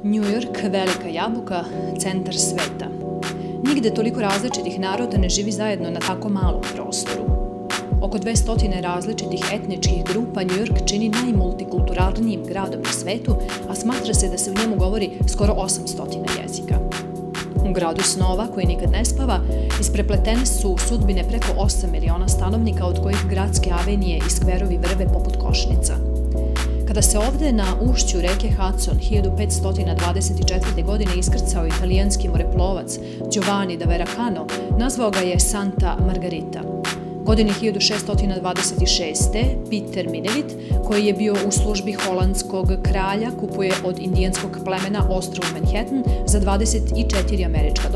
New York, velika jabuka, centar sveta. Nigde toliko različitih naroda ne živi zajedno na tako malom prostoru. Oko 200 različitih etničkih grupa New York čini najmultikulturalnijim gradom na svetu, a smatra se da se u njemu govori skoro 800 jezika. U gradu snova, koji nikad ne spava, isprepletene su sudbine preko 8 miliona stanovnika, od kojih gradske avenije i skverovi vrve poput košnica. Kada se ovde na ušću reke Hudson 1524. godine iskrcao italijanski moreplovac Giovanni da Veracano, nazvao ga je Santa Margarita. Godine 1626. Peter Minevit, koji je bio u službi holandskog kralja, kupuje od indijanskog plemena ostrvo Manhattan za $24 američka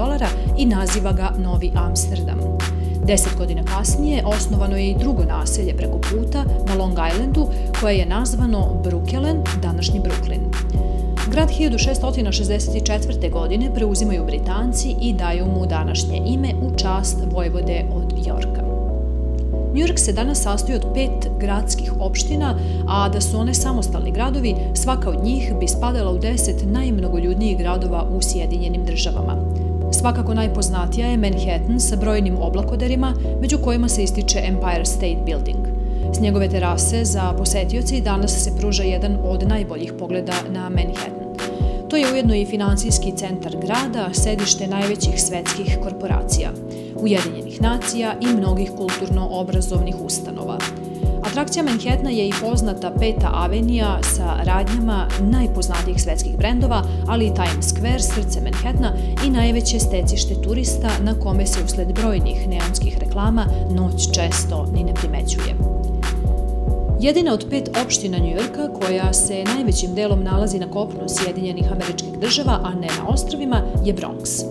i naziva ga Novi Amsterdam. 10 godina kasnije osnovano je i drugo naselje preko puta na Long Islandu, koje je nazvano Brookelen, današnji Brooklyn. Grad 1664. godine preuzimaju Britanci i daju mu današnje ime u čast vojvode od Yorka. New York se danas sastoji od 5 gradskih opština, a da su one samostalni gradovi, svaka od njih bi spadala u 10 najmnogoljudnijih gradova u Sjedinjenim državama. Svakako najpoznatija je Manhattan sa brojnim oblakoderima, među kojima se ističe Empire State Building. S njegove terase za posetioce i danas se pruža jedan od najboljih pogleda na Manhattan. To je ujedno i finansijski centar grada, sedište najvećih svetskih korporacija, Ujedinjenih nacija i mnogih kulturno-obrazovnih ustanova. Atrakcija Manhattana je i poznata Peta avenija sa radnjama najpoznatijih svetskih brendova, ali i Times Square, srce Manhattana i najveće stecište turista na kome se usled brojnih neonskih reklama noć često ni ne primećuje. Jedina od 5 opština New Yorka koja se najvećim delom nalazi na kopnu Sjedinjenih američkih država, a ne na ostrvima, je Bronx.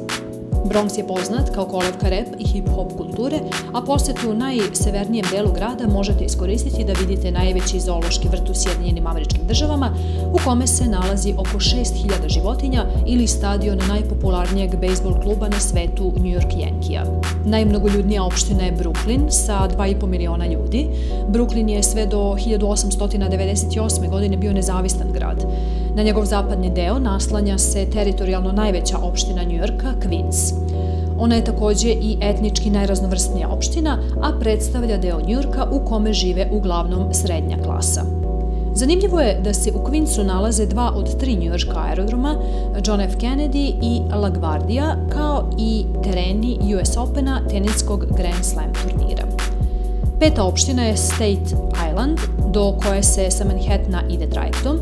Bronx je poznat kao kolevka rap i hip-hop kulture, a posetu u najsevernijem delu grada možete iskoristiti da vidite najveći zoološki vrt u Sjedinjenim američkim državama, u kome se nalazi oko 6000 životinja ili stadion najpopularnijeg bejzbol kluba na svetu New York Yankija. Najmnogoljudnija opština je Brooklyn sa 2,5 miliona ljudi. Brooklyn je sve do 1898. godine bio nezavistan grad. Na njegov zapadni deo naslanja se teritorijalno najveća opština New Yorka, Queens. Ona je takođe i etnički najraznovrsnija opština, a predstavlja deo New Yorka u kome žive uglavnom srednja klasa. Zanimljivo je da se u Queensu nalaze 2 od 3 New York aerodroma, John F. Kennedy i LaGuardia, kao i tereni US Opena, teniskog Grand Slam turnira. Peta opština je State Island, do koje se sa Manhattana ide trajektom.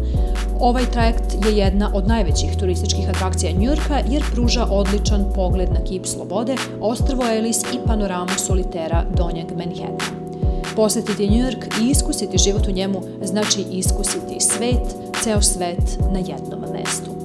Ovaj trajekt je jedna od najvećih turističkih atrakcija New Yorka jer pruža odličan pogled na kip slobode, ostrvo Ellis i panoramu solitera donjeg Manhattana. Posetiti New York i iskusiti život u njemu znači iskusiti svet, ceo svet na jednom mestu.